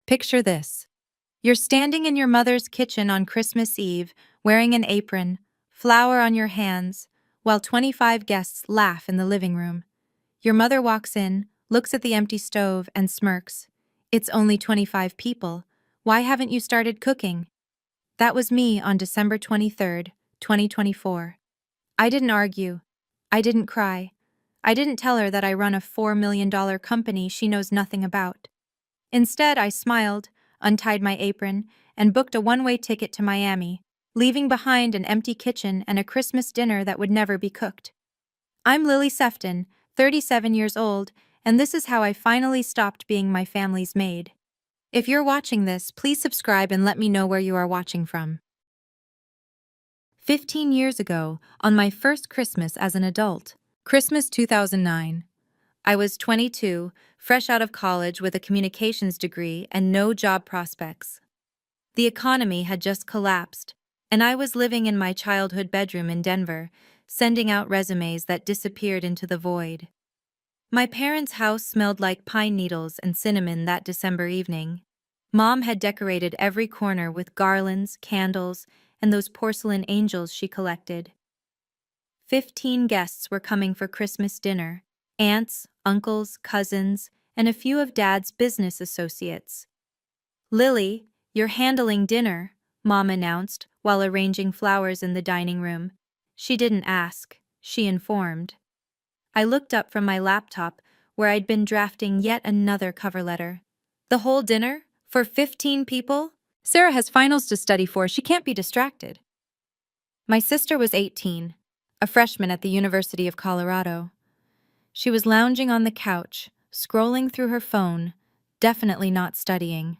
Picture this. You're standing in your mother's kitchen on Christmas Eve, wearing an apron, flour on your hands, while 25 guests laugh in the living room. Your mother walks in, looks at the empty stove, and smirks. It's only 25 people. Why haven't you started cooking? That was me on December 23rd, 2024. I didn't argue. I didn't cry. I didn't tell her that I run a $4 million company she knows nothing about. Instead, I smiled, untied my apron, and booked a one-way ticket to Miami, leaving behind an empty kitchen and a Christmas dinner that would never be cooked. I'm Lily Sefton, 37 years old, and this is how I finally stopped being my family's maid. If you're watching this, please subscribe and let me know where you are watching from. 15 years ago, on my first Christmas as an adult, Christmas 2009. I was 22, fresh out of college with a communications degree and no job prospects. The economy had just collapsed, and I was living in my childhood bedroom in Denver, sending out resumes that disappeared into the void. My parents' house smelled like pine needles and cinnamon that December evening. Mom had decorated every corner with garlands, candles, and those porcelain angels she collected. 15 guests were coming for Christmas dinner: aunts, uncles, cousins, and a few of Dad's business associates. "Lily, you're handling dinner," Mom announced while arranging flowers in the dining room. She didn't ask, she informed. I looked up from my laptop, where I'd been drafting yet another cover letter. "The whole dinner? For 15 people? Sarah has finals to study for, she can't be distracted." My sister was 18, a freshman at the University of Colorado. She was lounging on the couch, scrolling through her phone, definitely not studying.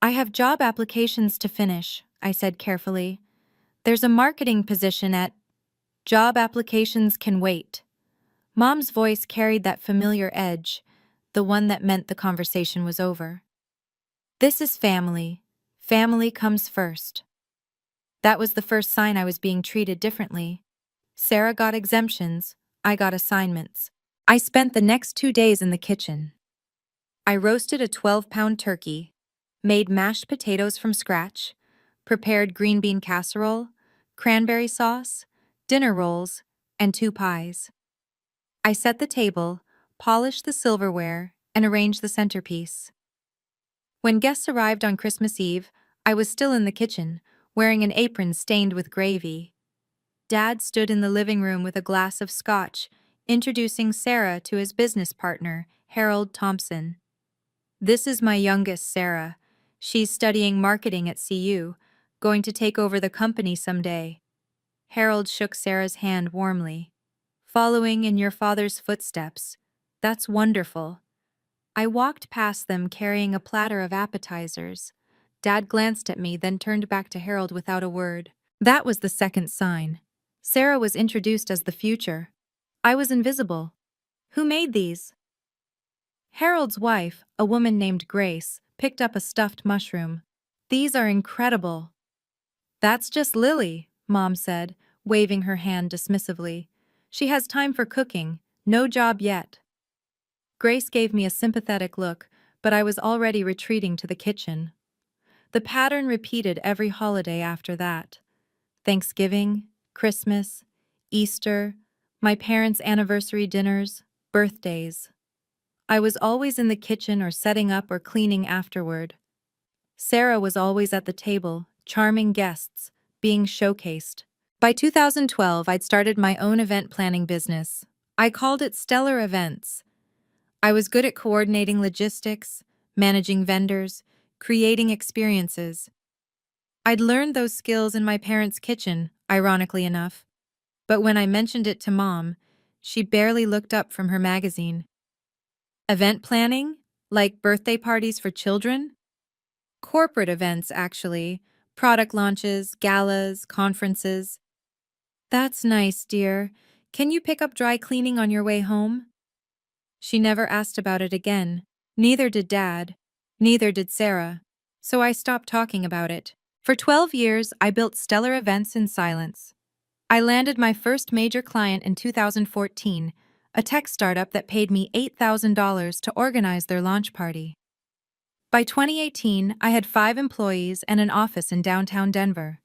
"I have job applications to finish," I said carefully. "There's a marketing position at—" "Job applications can wait." Mom's voice carried that familiar edge, the one that meant the conversation was over. "This is family. Family comes first." That was the first sign I was being treated differently. Sarah got exemptions, I got assignments. I spent the next 2 days in the kitchen. I roasted a 12-pound turkey, made mashed potatoes from scratch, prepared green bean casserole, cranberry sauce, dinner rolls, and 2 pies. I set the table, polished the silverware, and arranged the centerpiece. When guests arrived on Christmas Eve, I was still in the kitchen, wearing an apron stained with gravy. Dad stood in the living room with a glass of scotch, introducing Sarah to his business partner, Harold Thompson. "This is my youngest, Sarah. She's studying marketing at CU, going to take over the company someday." Harold shook Sarah's hand warmly. "Following in your father's footsteps. That's wonderful." I walked past them carrying a platter of appetizers. Dad glanced at me, then turned back to Harold without a word. That was the second sign. Sarah was introduced as the future. I was invisible. "Who made these?" Harold's wife, a woman named Grace, picked up a stuffed mushroom. "These are incredible." "That's just Lily," Mom said, waving her hand dismissively. "She has time for cooking, no job yet." Grace gave me a sympathetic look, but I was already retreating to the kitchen. The pattern repeated every holiday after that. Thanksgiving, Christmas, Easter, my parents' anniversary dinners, birthdays. I was always in the kitchen or setting up or cleaning afterward. Sarah was always at the table, charming guests, being showcased. By 2012, I'd started my own event planning business. I called it Stellar Events. I was good at coordinating logistics, managing vendors, creating experiences. I'd learned those skills in my parents' kitchen, ironically enough. But when I mentioned it to Mom, she barely looked up from her magazine. "Event planning? Like birthday parties for children?" "Corporate events, actually. Product launches, galas, conferences." "That's nice, dear. Can you pick up dry cleaning on your way home?" She never asked about it again. Neither did Dad. Neither did Sarah. So I stopped talking about it. For 12 years, I built stellar events in silence. I landed my first major client in 2014, a tech startup that paid me $8,000 to organize their launch party. By 2018, I had 5 employees and an office in downtown Denver.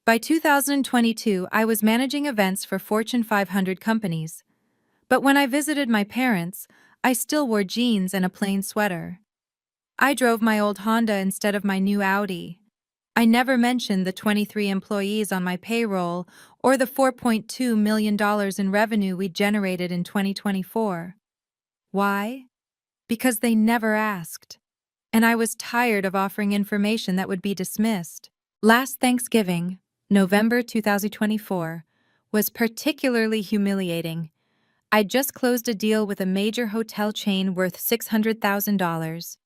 By 2022, I was managing events for Fortune 500 companies. But when I visited my parents, I still wore jeans and a plain sweater. I drove my old Honda instead of my new Audi. I never mentioned the 23 employees on my payroll or the $4.2 million in revenue we generated in 2024. Why? Because they never asked. And I was tired of offering information that would be dismissed. Last Thanksgiving, November 2024, was particularly humiliating. I'd just closed a deal with a major hotel chain worth $600,000.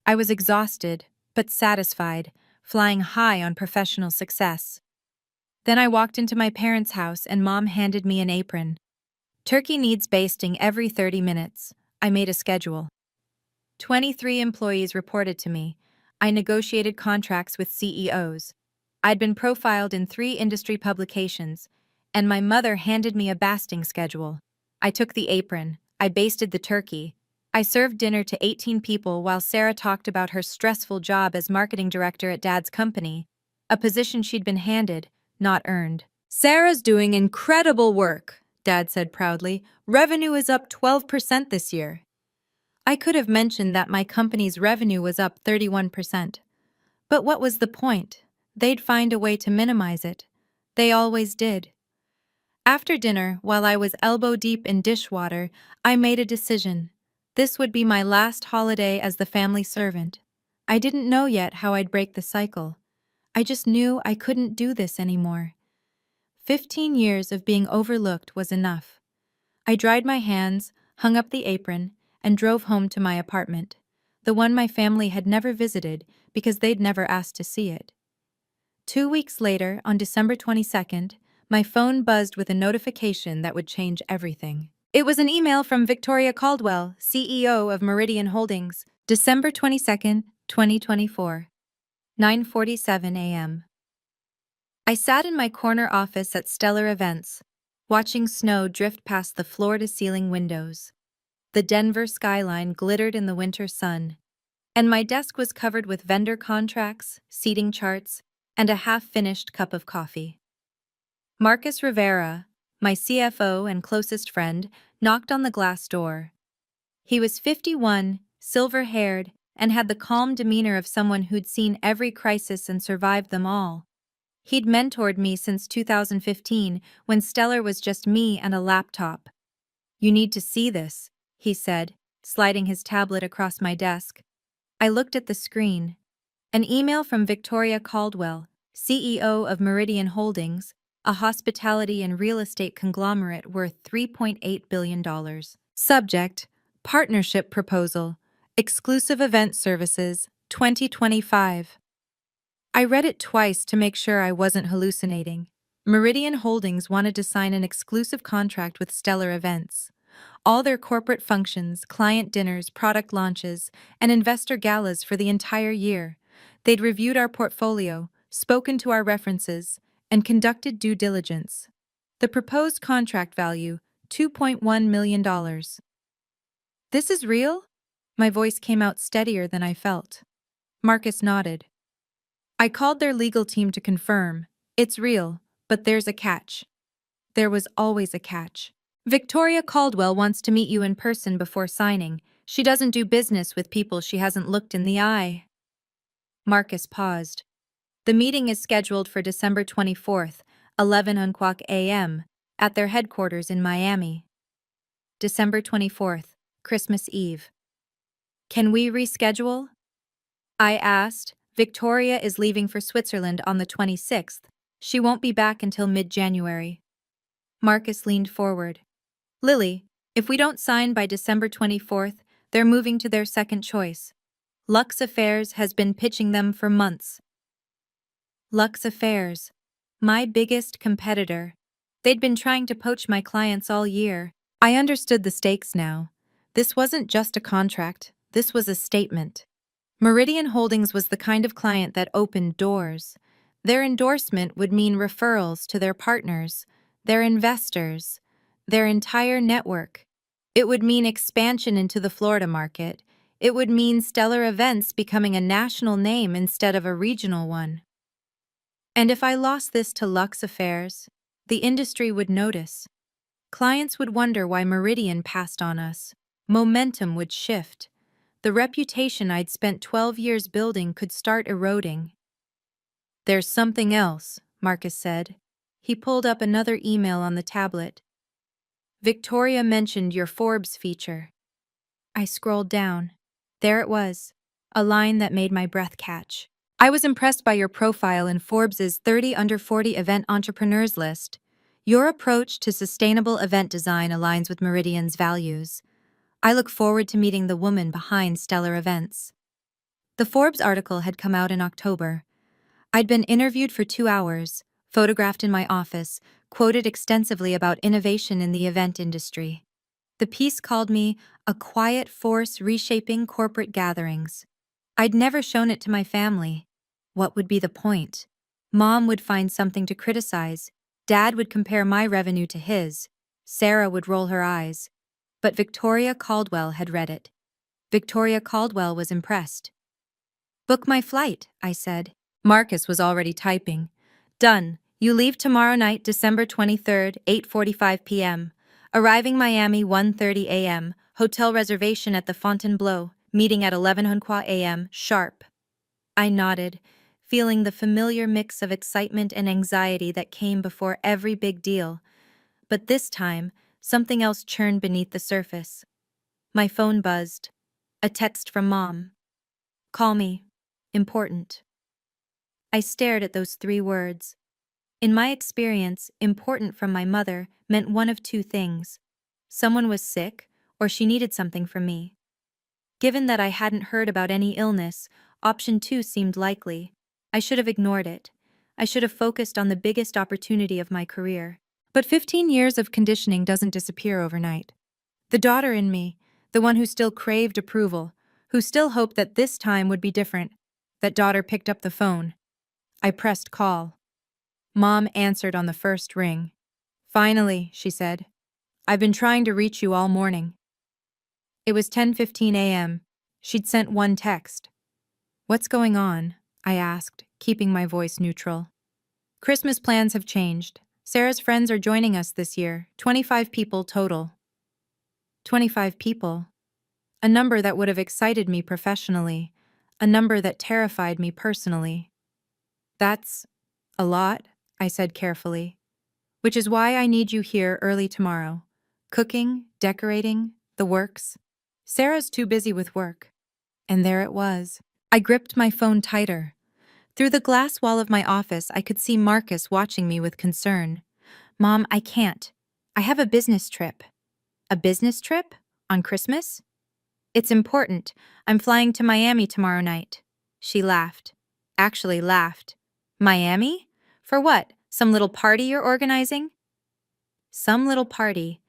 I was exhausted, but satisfied, flying high on professional success. Then I walked into my parents' house and Mom handed me an apron. Turkey needs basting every 30 minutes. I made a schedule. 23 employees reported to me. I negotiated contracts with CEOs. I'd been profiled in 3 industry publications, and my mother handed me a basting schedule. I took the apron. I basted the turkey. I served dinner to 18 people while Sarah talked about her stressful job as marketing director at Dad's company, a position she'd been handed, not earned. "Sarah's doing incredible work," Dad said proudly. "Revenue is up 12% this year." I could have mentioned that my company's revenue was up 31%. But what was the point? They'd find a way to minimize it. They always did. After dinner, while I was elbow-deep in dishwater, I made a decision. This would be my last holiday as the family servant. I didn't know yet how I'd break the cycle. I just knew I couldn't do this anymore. 15 years of being overlooked was enough. I dried my hands, hung up the apron, and drove home to my apartment, the one my family had never visited because they'd never asked to see it. 2 weeks later, on December 22nd, my phone buzzed with a notification that would change everything. It was an email from Victoria Caldwell, CEO of Meridian Holdings, December 22nd, 2024, 9:47 a.m. I sat in my corner office at Stellar Events, watching snow drift past the floor-to-ceiling windows. The Denver skyline glittered in the winter sun, and my desk was covered with vendor contracts, seating charts, and a half-finished cup of coffee. Marcus Rivera, my CFO and closest friend, knocked on the glass door. He was 51, silver-haired, and had the calm demeanor of someone who'd seen every crisis and survived them all. He'd mentored me since 2015, when Stellar was just me and a laptop. "You need to see this," he said, sliding his tablet across my desk. I looked at the screen. An email from Victoria Caldwell, CEO of Meridian Holdings, a hospitality and real estate conglomerate worth $3.8 billion. Subject: Partnership Proposal, Exclusive Event Services, 2025. I read it twice to make sure I wasn't hallucinating. Meridian Holdings wanted to sign an exclusive contract with Stellar Events. All their corporate functions, client dinners, product launches, and investor galas for the entire year. They'd reviewed our portfolio, spoken to our references, and conducted due diligence. The proposed contract value, $2.1 million. "This is real?" My voice came out steadier than I felt. Marcus nodded. "I called their legal team to confirm. It's real, but there's a catch." There was always a catch. "Victoria Caldwell wants to meet you in person before signing. She doesn't do business with people she hasn't looked in the eye." Marcus paused. "The meeting is scheduled for December 24th, 11 a.m., at their headquarters in Miami." December 24th, Christmas Eve. "Can we reschedule?" I asked. "Victoria is leaving for Switzerland on the 26th. She won't be back until mid-January." Marcus leaned forward. "Lily, if we don't sign by December 24th, they're moving to their second choice. Lux Affairs has been pitching them for months." Lux Affairs, my biggest competitor. They'd been trying to poach my clients all year. I understood the stakes now. This wasn't just a contract, this was a statement. Meridian Holdings was the kind of client that opened doors. Their endorsement would mean referrals to their partners, their investors, their entire network. It would mean expansion into the Florida market. It would mean stellar events becoming a national name instead of a regional one. And if I lost this to Lux Affairs, the industry would notice. Clients would wonder why Meridian passed on us. Momentum would shift. The reputation I'd spent 12 years building could start eroding. There's something else, Marcus said. He pulled up another email on the tablet. Victoria mentioned your Forbes feature. I scrolled down. There it was, a line that made my breath catch. I was impressed by your profile in Forbes's 30 Under 40 Event Entrepreneurs list. Your approach to sustainable event design aligns with Meridian's values. I look forward to meeting the woman behind stellar events. The Forbes article had come out in October. I'd been interviewed for 2 hours, photographed in my office, quoted extensively about innovation in the event industry. The piece called me a quiet force reshaping corporate gatherings. I'd never shown it to my family. What would be the point? Mom would find something to criticize. Dad would compare my revenue to his. Sarah would roll her eyes. But Victoria Caldwell had read it. Victoria Caldwell was impressed. Book my flight, I said. Marcus was already typing. Done. You leave tomorrow night, December 23rd, 8:45 p.m. Arriving Miami 1:30 a.m. Hotel reservation at the Fontainebleau. Meeting at 11 a.m. sharp. I nodded, feeling the familiar mix of excitement and anxiety that came before every big deal. But this time, something else churned beneath the surface. My phone buzzed. A text from Mom. Call me. Important. I stared at those 3 words. In my experience, important from my mother meant one of 2 things. Someone was sick, or she needed something from me. Given that I hadn't heard about any illness, option 2 seemed likely. I should have ignored it. I should have focused on the biggest opportunity of my career. But 15 years of conditioning doesn't disappear overnight. The daughter in me, the one who still craved approval, who still hoped that this time would be different, that daughter picked up the phone. I pressed call. Mom answered on the first ring. Finally, she said. I've been trying to reach you all morning. It was 10:15 a.m. She'd sent one text. What's going on? I asked, keeping my voice neutral. Christmas plans have changed. Sarah's friends are joining us this year, 25 people total. 25 people. A number that would have excited me professionally, a number that terrified me personally. That's a lot, I said carefully. Which is why I need you here early tomorrow. Cooking, decorating, the works. Sarah's too busy with work. And there it was. I gripped my phone tighter. Through the glass wall of my office, I could see Marcus watching me with concern. Mom, I can't. I have a business trip. A business trip? On Christmas? It's important. I'm flying to Miami tomorrow night. She laughed. Actually laughed. Miami? For what? Some little party you're organizing? Some little party.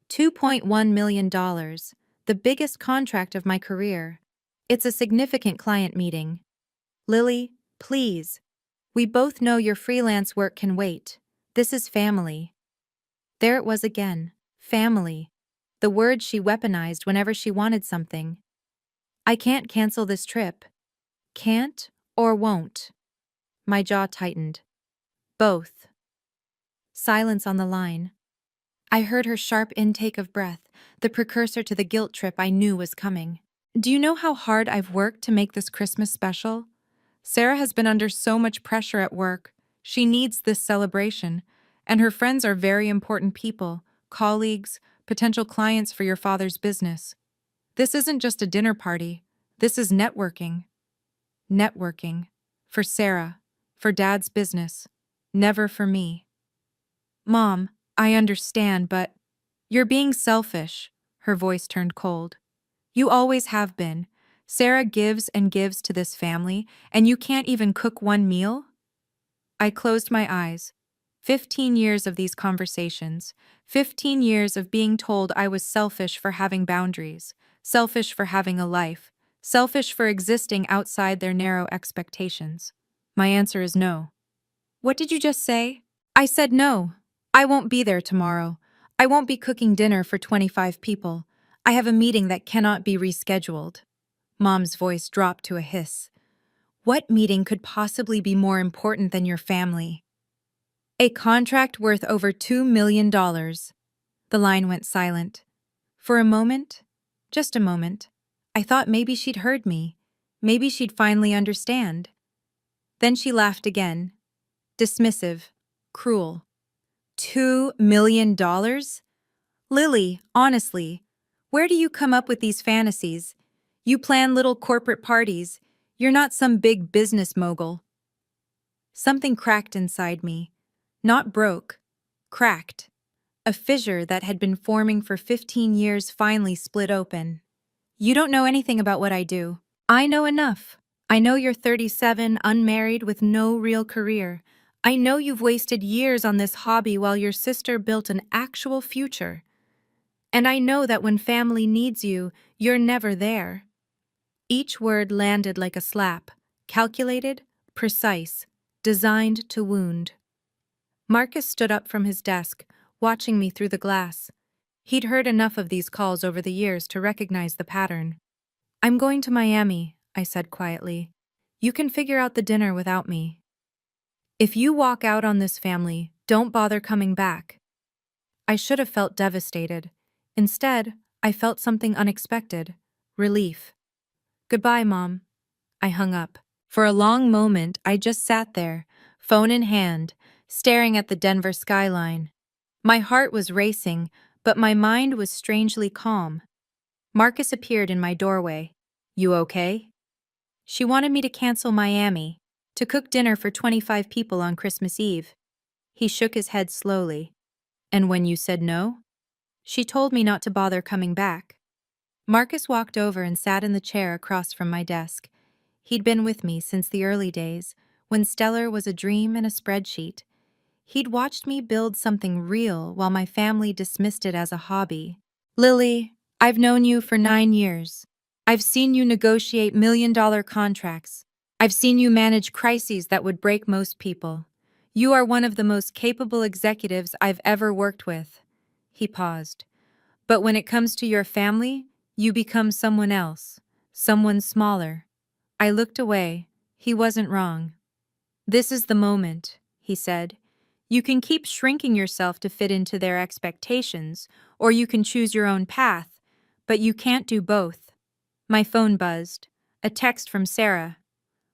$2.1 million. The biggest contract of my career. It's a significant client meeting. Lily, please. We both know your freelance work can wait. This is family. There it was again. Family. The word she weaponized whenever she wanted something. I can't cancel this trip. Can't or won't? My jaw tightened. Both. Silence on the line. I heard her sharp intake of breath, the precursor to the guilt trip I knew was coming. Do you know how hard I've worked to make this Christmas special? Sarah has been under so much pressure at work. She needs this celebration, and her friends are very important people, colleagues, potential clients for your father's business. This isn't just a dinner party. This is networking. Networking. For Sarah. For Dad's business. Never for me. Mom, I understand, but you're being selfish. Her voice turned cold. You always have been. Sarah gives and gives to this family, and you can't even cook one meal? I closed my eyes. 15 years of these conversations. 15 years of being told I was selfish for having boundaries, selfish for having a life, selfish for existing outside their narrow expectations. My answer is no. What did you just say? I said no. I won't be there tomorrow. I won't be cooking dinner for 25 people. I have a meeting that cannot be rescheduled. Mom's voice dropped to a hiss. What meeting could possibly be more important than your family? A contract worth over $2 million. The line went silent. For a moment, just a moment, I thought maybe she'd heard me. Maybe she'd finally understand. Then she laughed again. Dismissive. Cruel. $2 million? Lily, honestly, where do you come up with these fantasies? You plan little corporate parties. You're not some big business mogul. Something cracked inside me. Not broke. Cracked. A fissure that had been forming for 15 years finally split open. You don't know anything about what I do. I know enough. I know you're 37, unmarried, with no real career. I know you've wasted years on this hobby while your sister built an actual future. And I know that when family needs you, you're never there. Each word landed like a slap, calculated, precise, designed to wound. Marcus stood up from his desk, watching me through the glass. He'd heard enough of these calls over the years to recognize the pattern. I'm going to Miami, I said quietly. You can figure out the dinner without me. If you walk out on this family, don't bother coming back. I should have felt devastated. Instead, I felt something unexpected. Relief. Goodbye, Mom. I hung up. For a long moment, I just sat there, phone in hand, staring at the Denver skyline. My heart was racing, but my mind was strangely calm. Marcus appeared in my doorway. You okay? She wanted me to cancel Miami, to cook dinner for 25 people on Christmas Eve. He shook his head slowly. And when you said no? She told me not to bother coming back. Marcus walked over and sat in the chair across from my desk. He'd been with me since the early days, when Stellar was a dream and a spreadsheet. He'd watched me build something real while my family dismissed it as a hobby. Lily, I've known you for 9 years. I've seen you negotiate million-dollar contracts. I've seen you manage crises that would break most people. You are one of the most capable executives I've ever worked with. He paused. But when it comes to your family, you become someone else, someone smaller. I looked away. He wasn't wrong. This is the moment, he said. You can keep shrinking yourself to fit into their expectations, or you can choose your own path, but you can't do both. My phone buzzed. A text from Sarah.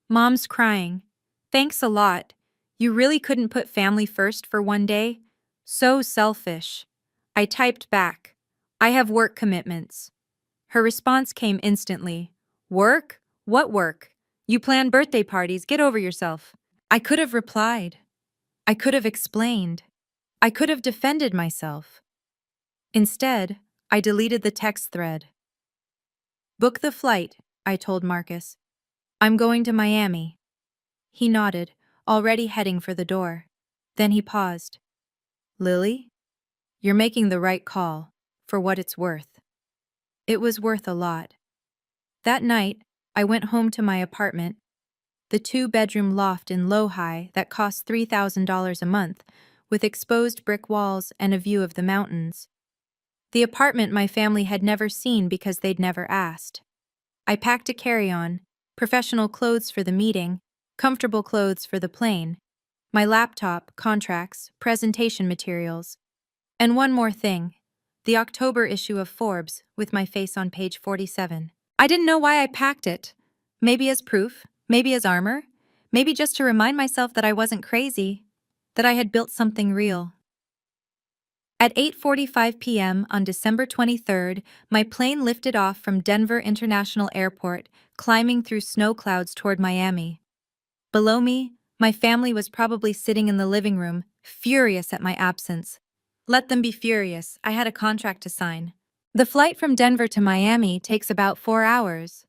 Mom's crying. Thanks a lot. You really couldn't put family first for one day? So selfish. I typed back. I have work commitments. Her response came instantly. Work? What work? You plan birthday parties, get over yourself. I could have replied. I could have explained. I could have defended myself. Instead, I deleted the text thread. Book the flight, I told Marcus. I'm going to Miami. He nodded, already heading for the door. Then he paused. Lily? You're making the right call, for what it's worth. It was worth a lot. That night, I went home to my apartment, the 2-bedroom loft in Low-High that cost $3,000 a month, with exposed brick walls and a view of the mountains. The apartment my family had never seen because they'd never asked. I packed a carry-on, professional clothes for the meeting, comfortable clothes for the plane, my laptop, contracts, presentation materials. And one more thing, the October issue of Forbes with my face on page 47. I didn't know why I packed it. Maybe as proof, maybe as armor, maybe just to remind myself that I wasn't crazy, that I had built something real. At 8:45 p.m. on December 23rd, my plane lifted off from Denver International Airport, climbing through snow clouds toward Miami. Below me, my family was probably sitting in the living room, furious at my absence. Let them be furious, I had a contract to sign. The flight from Denver to Miami takes about 4 hours.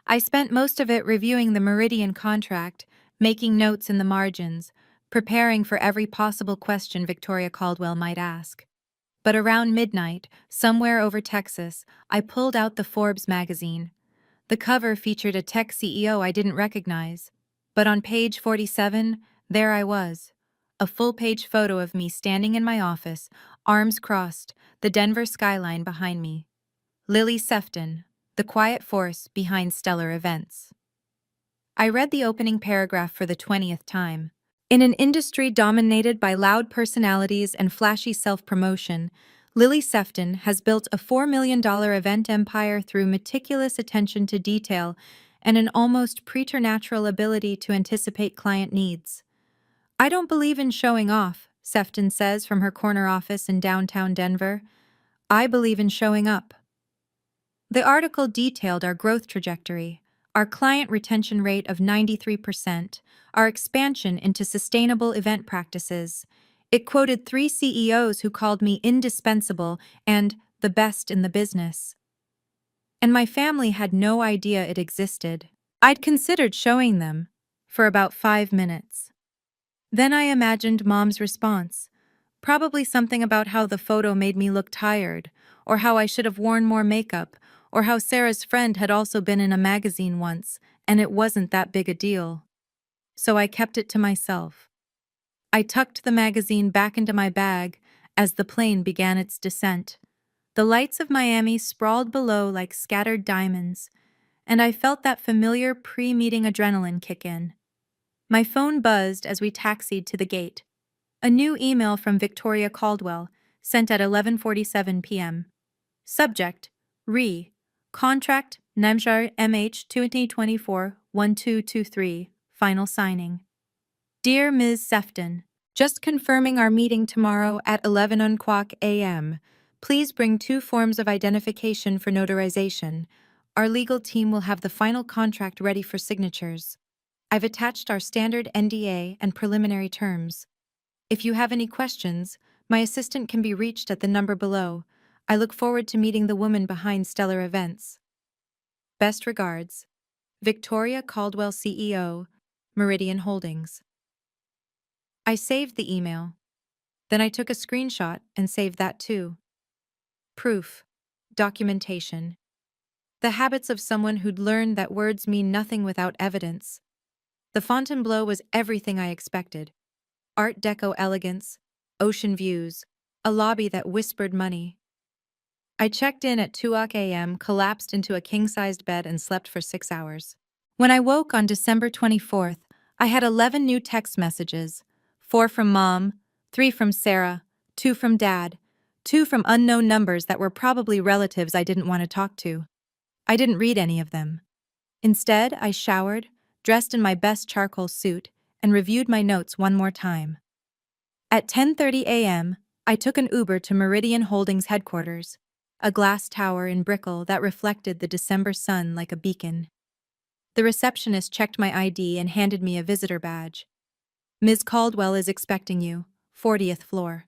I spent most of it reviewing the Meridian contract, making notes in the margins, preparing for every possible question Victoria Caldwell might ask. But around midnight, somewhere over Texas, I pulled out the Forbes magazine. The cover featured a tech CEO I didn't recognize. But on page 47, there I was. A full-page photo of me standing in my office, arms crossed, the Denver skyline behind me. Lily Sefton, The quiet force behind stellar events. I read the opening paragraph for the 20th time. In an industry dominated by loud personalities and flashy self-promotion, Lily Sefton has built a $4 million event empire through meticulous attention to detail and an almost preternatural ability to anticipate client needs. I don't believe in showing off, Sefton says from her corner office in downtown Denver. I believe in showing up. The article detailed our growth trajectory, our client retention rate of 93%, our expansion into sustainable event practices. It quoted 3 CEOs who called me indispensable and the best in the business. And my family had no idea it existed. I'd considered showing them for about 5 minutes. Then I imagined Mom's response, probably something about how the photo made me look tired, or how I should have worn more makeup, or how Sarah's friend had also been in a magazine once, and it wasn't that big a deal. So I kept it to myself. I tucked the magazine back into my bag as the plane began its descent. The lights of Miami sprawled below like scattered diamonds, and I felt that familiar pre-meeting adrenaline kick in. My phone buzzed as we taxied to the gate. A new email from Victoria Caldwell, sent at 11:47 p.m. Subject: Contract Namjar MH 2024-1223, Final Signing. Dear Ms. Sefton, just confirming our meeting tomorrow at 11 a.m. Please bring 2 forms of identification for notarization. Our legal team will have the final contract ready for signatures. I've attached our standard NDA and preliminary terms. If you have any questions, my assistant can be reached at the number below. I look forward to meeting the woman behind stellar events. Best regards, Victoria Caldwell, CEO, Meridian Holdings. I saved the email. Then I took a screenshot and saved that too. Proof. Documentation. The habits of someone who'd learned that words mean nothing without evidence. The Fontainebleau was everything I expected. Art Deco elegance, ocean views, a lobby that whispered money. I checked in at 2 a.m., collapsed into a king-sized bed and slept for 6 hours. When I woke on December 24th, I had 11 new text messages, 4 from Mom, 3 from Sarah, 2 from Dad, 2 from unknown numbers that were probably relatives I didn't want to talk to. I didn't read any of them. Instead, I showered, dressed in my best charcoal suit, and reviewed my notes one more time. At 10:30 a.m., I took an Uber to Meridian Holdings headquarters, a glass tower in Brickell that reflected the December sun like a beacon. The receptionist checked my ID and handed me a visitor badge. Ms. Caldwell is expecting you, 40th floor.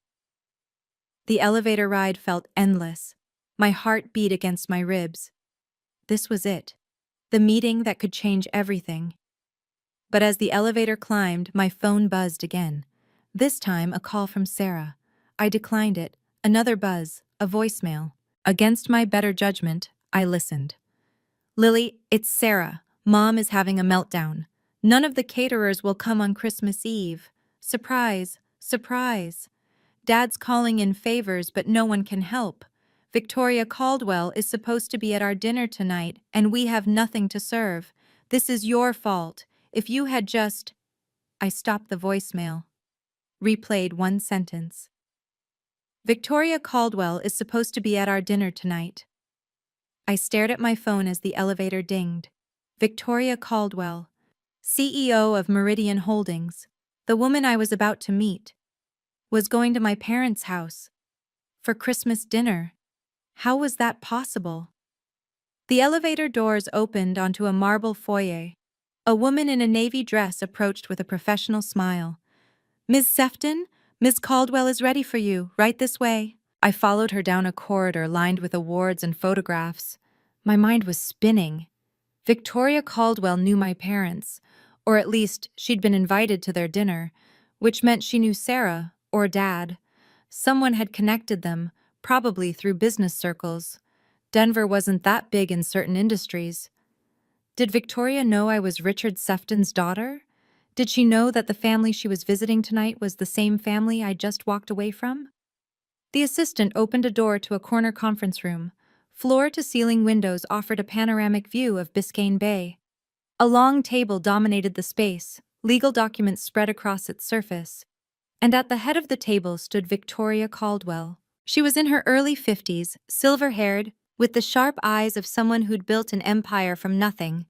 The elevator ride felt endless. My heart beat against my ribs. This was it, the meeting that could change everything. But as the elevator climbed, my phone buzzed again. This time, a call from Sarah. I declined it. Another buzz, a voicemail. Against my better judgment, I listened. Lily, it's Sarah. Mom is having a meltdown. None of the caterers will come on Christmas Eve. Surprise, surprise. Dad's calling in favors, but no one can help. Victoria Caldwell is supposed to be at our dinner tonight, and we have nothing to serve. This is your fault. If you had just... I stopped the voicemail. Replayed one sentence. Victoria Caldwell is supposed to be at our dinner tonight. I stared at my phone as the elevator dinged. Victoria Caldwell, CEO of Meridian Holdings, the woman I was about to meet, was going to my parents' house for Christmas dinner. How was that possible? The elevator doors opened onto a marble foyer. A woman in a navy dress approached with a professional smile. Ms. Sefton, Ms. Caldwell is ready for you, right this way. I followed her down a corridor lined with awards and photographs. My mind was spinning. Victoria Caldwell knew my parents, or at least she'd been invited to their dinner, which meant she knew Sarah, or Dad. Someone had connected them, probably through business circles. Denver wasn't that big in certain industries. Did Victoria know I was Richard Sefton's daughter? Did she know that the family she was visiting tonight was the same family I just walked away from? The assistant opened a door to a corner conference room. Floor-to-ceiling windows offered a panoramic view of Biscayne Bay. A long table dominated the space, legal documents spread across its surface. And at the head of the table stood Victoria Caldwell. She was in her early 50s, silver-haired, with the sharp eyes of someone who'd built an empire from nothing.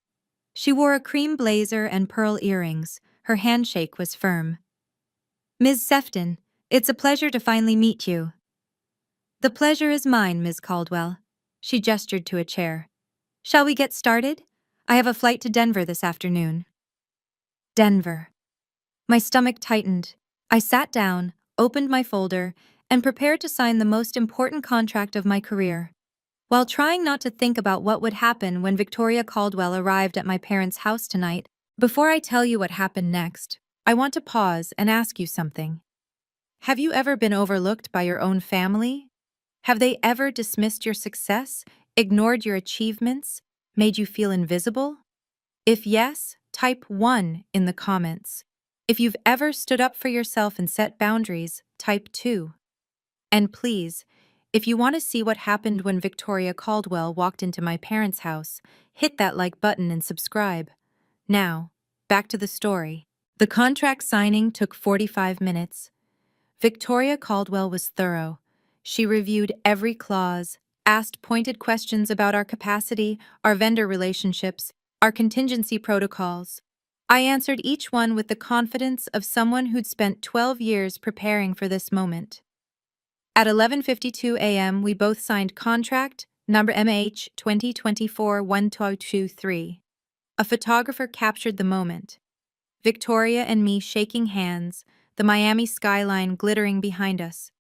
She wore a cream blazer and pearl earrings. Her handshake was firm. "Ms. Sefton, it's a pleasure to finally meet you." "The pleasure is mine, Ms. Caldwell." She gestured to a chair. "Shall we get started? I have a flight to Denver this afternoon." Denver. My stomach tightened. I sat down, opened my folder, and prepared to sign the most important contract of my career. While trying not to think about what would happen when Victoria Caldwell arrived at my parents' house tonight, before I tell you what happened next, I want to pause and ask you something. Have you ever been overlooked by your own family? Have they ever dismissed your success, ignored your achievements, made you feel invisible? If yes, type 1 in the comments. If you've ever stood up for yourself and set boundaries, type 2. And please, if you want to see what happened when Victoria Caldwell walked into my parents' house, hit that like button and subscribe. Now, back to the story. The contract signing took 45 minutes. Victoria Caldwell was thorough. She reviewed every clause, asked pointed questions about our capacity, our vendor relationships, our contingency protocols. I answered each one with the confidence of someone who'd spent 12 years preparing for this moment. At 11:52 a.m., we both signed contract number MH 2024-1223. A photographer captured the moment. Victoria and me shaking hands, the Miami skyline glittering behind us.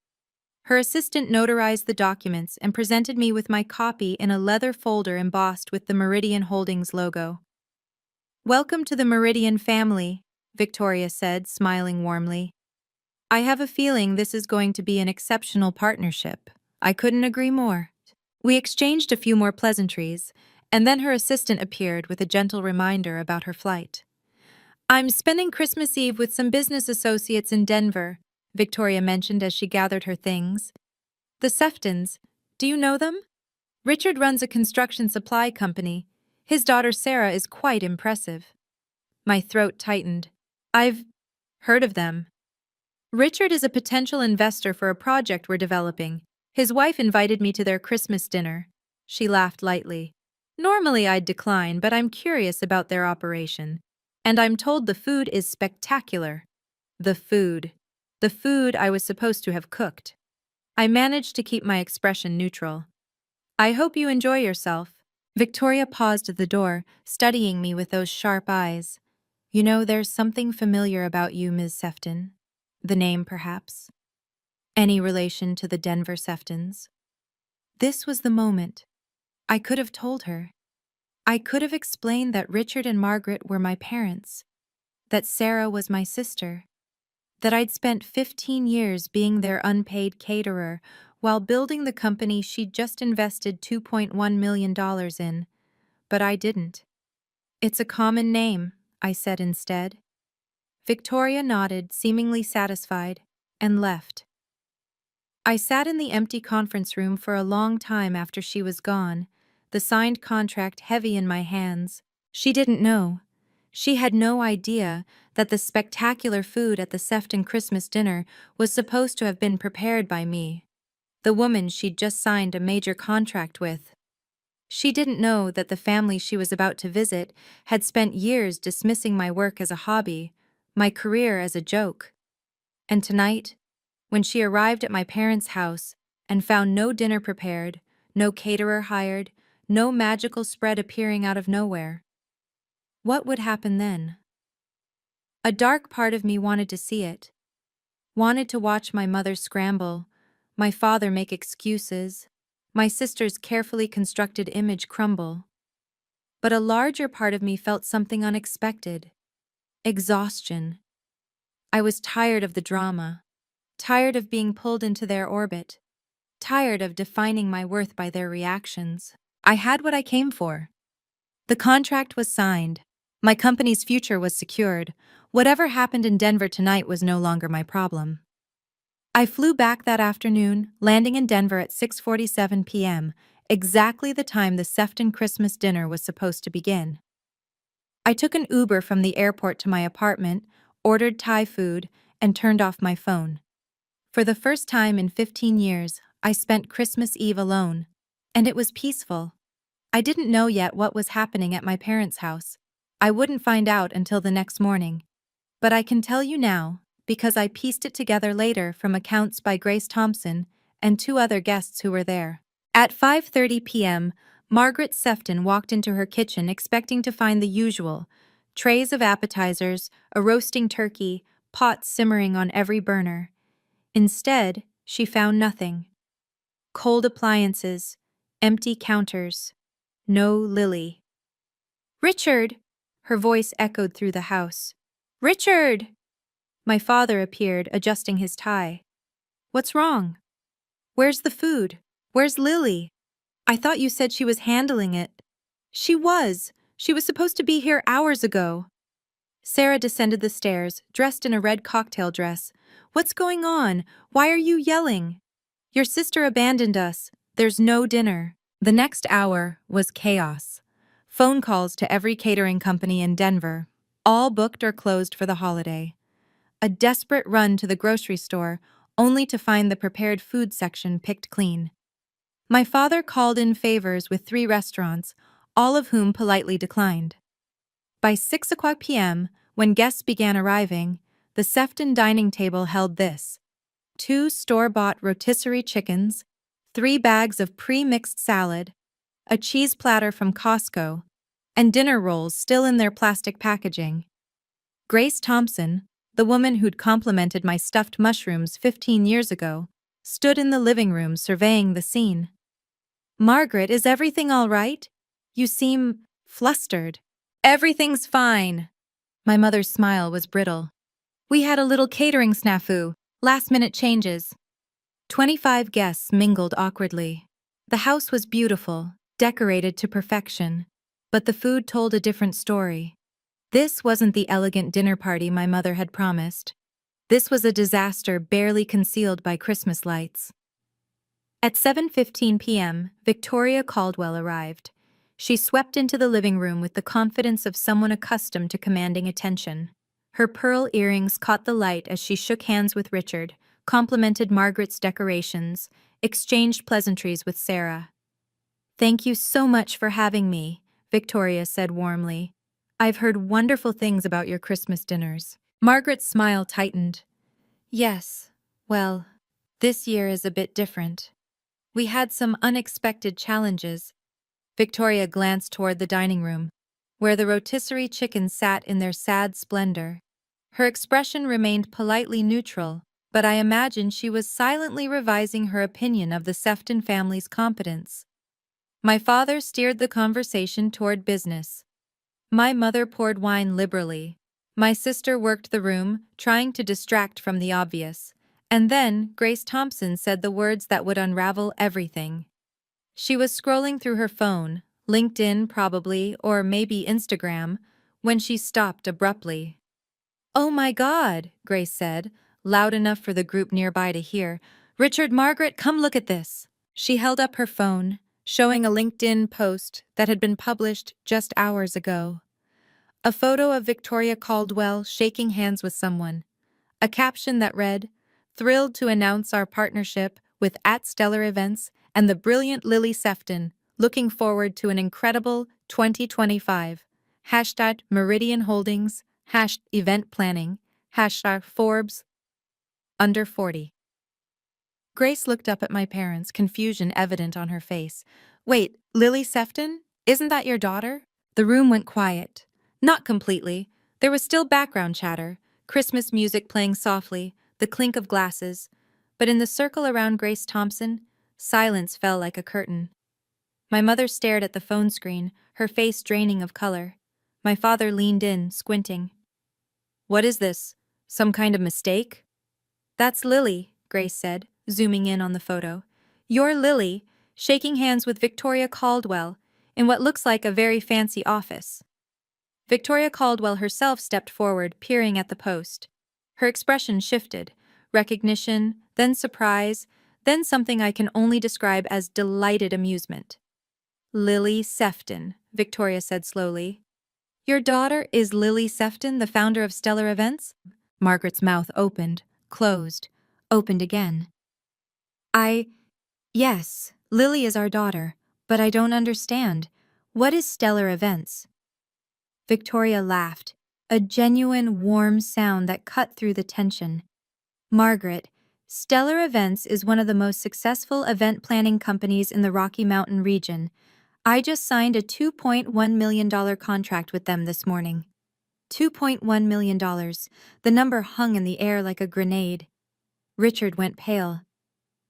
Her assistant notarized the documents and presented me with my copy in a leather folder embossed with the Meridian Holdings logo. "Welcome to the Meridian family," Victoria said, smiling warmly. "I have a feeling this is going to be an exceptional partnership." I couldn't agree more. We exchanged a few more pleasantries, and then her assistant appeared with a gentle reminder about her flight. "I'm spending Christmas Eve with some business associates in Denver," Victoria mentioned as she gathered her things. "The Seftons, do you know them? Richard runs a construction supply company. His daughter Sarah is quite impressive." My throat tightened. "I've heard of them. Richard is a potential investor for a project we're developing. His wife invited me to their Christmas dinner." She laughed lightly. "Normally I'd decline, but I'm curious about their operation. And I'm told the food is spectacular." The food. The food I was supposed to have cooked. I managed to keep my expression neutral. "I hope you enjoy yourself." Victoria paused at the door, studying me with those sharp eyes. "You know, there's something familiar about you, Ms. Sefton. The name, perhaps. Any relation to the Denver Seftons?" This was the moment. I could have told her. I could have explained that Richard and Margaret were my parents, that Sarah was my sister, that I'd spent 15 years being their unpaid caterer while building the company she'd just invested $2.1 million in, but I didn't. "It's a common name," I said instead. Victoria nodded, seemingly satisfied, and left. I sat in the empty conference room for a long time after she was gone, the signed contract heavy in my hands. She didn't know. She had no idea that the spectacular food at the Sefton Christmas dinner was supposed to have been prepared by me, the woman she'd just signed a major contract with. She didn't know that the family she was about to visit had spent years dismissing my work as a hobby, my career as a joke. And tonight, when she arrived at my parents' house and found no dinner prepared, no caterer hired, no magical spread appearing out of nowhere, what would happen then? A dark part of me wanted to see it, wanted to watch my mother scramble, my father make excuses, my sister's carefully constructed image crumble. But a larger part of me felt something unexpected. Exhaustion. I was tired of the drama, tired of being pulled into their orbit, tired of defining my worth by their reactions. I had what I came for. The contract was signed. My company's future was secured. Whatever happened in Denver tonight was no longer my problem. I flew back that afternoon, landing in Denver at 6:47 p.m., exactly the time the Sefton Christmas dinner was supposed to begin. I took an Uber from the airport to my apartment, ordered Thai food, and turned off my phone. For the first time in 15 years, I spent Christmas Eve alone. And it was peaceful. I didn't know yet what was happening at my parents' house. I wouldn't find out until the next morning. But I can tell you now, because I pieced it together later from accounts by Grace Thompson and two other guests who were there. At 5:30 p.m., Margaret Sefton walked into her kitchen expecting to find the usual: trays of appetizers, a roasting turkey, pots simmering on every burner. Instead, she found nothing. Cold appliances, empty counters, no Lily. "Richard!" Her voice echoed through the house. "Richard!" My father appeared, adjusting his tie. "What's wrong? Where's the food? Where's Lily? I thought you said she was handling it." "She was. She was supposed to be here hours ago." Sarah descended the stairs, dressed in a red cocktail dress. "What's going on? Why are you yelling?" "Your sister abandoned us. There's no dinner." The next hour was chaos. Phone calls to every catering company in Denver, all booked or closed for the holiday. A desperate run to the grocery store, only to find the prepared food section picked clean. My father called in favors with 3 restaurants, all of whom politely declined. By 6 p.m., when guests began arriving, the Sefton dining table held this: 2 store-bought rotisserie chickens, 3 bags of pre-mixed salad, a cheese platter from Costco, and dinner rolls still in their plastic packaging. Grace Thompson, the woman who'd complimented my stuffed mushrooms 15 years ago, stood in the living room surveying the scene. "Margaret, is everything all right? You seem flustered." "Everything's fine." My mother's smile was brittle. "We had a little catering snafu, last-minute changes." 25 guests mingled awkwardly. The house was beautiful, decorated to perfection, but the food told a different story. This wasn't the elegant dinner party my mother had promised. This was a disaster barely concealed by Christmas lights. At 7:15 p.m., Victoria Caldwell arrived. She swept into the living room with the confidence of someone accustomed to commanding attention. Her pearl earrings caught the light as she shook hands with Richard, complimented Margaret's decorations, exchanged pleasantries with Sarah. "Thank you so much for having me," Victoria said warmly. "I've heard wonderful things about your Christmas dinners." Margaret's smile tightened. "Yes, well, this year is a bit different. We had some unexpected challenges." Victoria glanced toward the dining room, where the rotisserie chickens sat in their sad splendor. Her expression remained politely neutral, but I imagined she was silently revising her opinion of the Sefton family's competence. My father steered the conversation toward business. My mother poured wine liberally. My sister worked the room, trying to distract from the obvious. And then Grace Thompson said the words that would unravel everything. She was scrolling through her phone, LinkedIn probably, or maybe Instagram, when she stopped abruptly. "Oh my God," Grace said, loud enough for the group nearby to hear. "Richard, Margaret, come look at this." She held up her phone, showing a LinkedIn post that had been published just hours ago. A photo of Victoria Caldwell shaking hands with someone. A caption that read, "Thrilled to announce our partnership with @Stellar Events and the brilliant Lily Sefton. Looking forward to an incredible 2025. Hashtag Meridian Holdings, #event planning, #Forbes, under 40. Grace looked up at my parents, confusion evident on her face. "Wait, Lily Sefton? Isn't that your daughter?" The room went quiet. Not completely. There was still background chatter, Christmas music playing softly, the clink of glasses. But in the circle around Grace Thompson, silence fell like a curtain. My mother stared at the phone screen, her face draining of color. My father leaned in, squinting. "What is this? Some kind of mistake?" "That's Lily," Grace said, zooming in on the photo. "You're Lily, shaking hands with Victoria Caldwell, in what looks like a very fancy office." Victoria Caldwell herself stepped forward, peering at the post. Her expression shifted: recognition, then surprise, Then something I can only describe as delighted amusement. Lily Sefton, Victoria said slowly. Your daughter is Lily Sefton, the founder of Stellar Events? Margaret's mouth opened, closed, opened again. Yes, Lily is our daughter, but I don't understand. What is Stellar Events? Victoria laughed, a genuine, warm sound that cut through the tension. Margaret, Stellar Events is one of the most successful event planning companies in the Rocky Mountain region. I just signed a $2.1 million contract with them this morning. $2.1 million. The number hung in the air like a grenade. Richard went pale.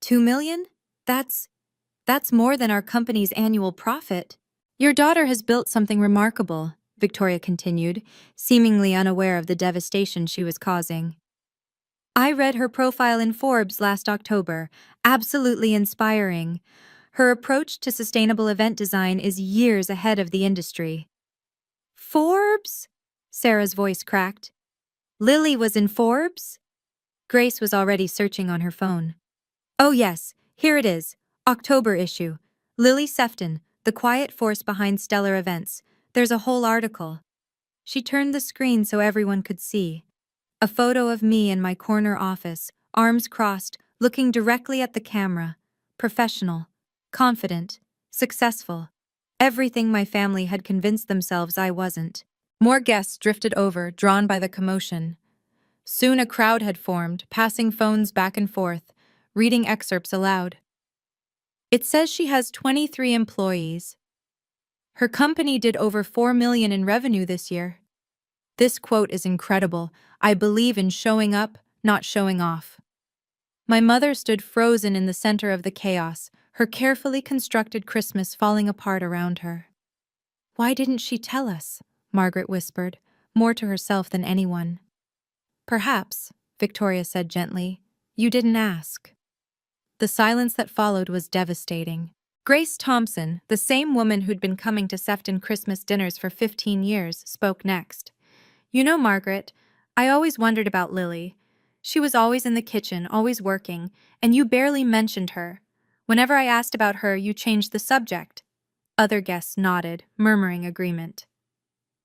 2 million? That's more than our company's annual profit. Your daughter has built something remarkable, Victoria continued, seemingly unaware of the devastation she was causing. I read her profile in Forbes last October. Absolutely inspiring. Her approach to sustainable event design is years ahead of the industry. Forbes? Sarah's voice cracked. Lily was in Forbes? Grace was already searching on her phone. Oh yes, here it is. October issue. Lily Sefton, the quiet force behind stellar events. There's a whole article. She turned the screen so everyone could see. A photo of me in my corner office, arms crossed, looking directly at the camera. Professional, confident, successful. Everything my family had convinced themselves I wasn't. More guests drifted over, drawn by the commotion. Soon a crowd had formed, passing phones back and forth, reading excerpts aloud. It says she has 23 employees. Her company did over $4 million in revenue this year. This quote is incredible. I believe in showing up, not showing off. My mother stood frozen in the center of the chaos, her carefully constructed Christmas falling apart around her. Why didn't she tell us? Margaret whispered, more to herself than anyone. Perhaps, Victoria said gently, you didn't ask. The silence that followed was devastating. Grace Thompson, the same woman who'd been coming to Sefton Christmas dinners for 15 years, spoke next. You know, Margaret, I always wondered about Lily. She was always in the kitchen, always working, and you barely mentioned her. Whenever I asked about her, you changed the subject. Other guests nodded, murmuring agreement.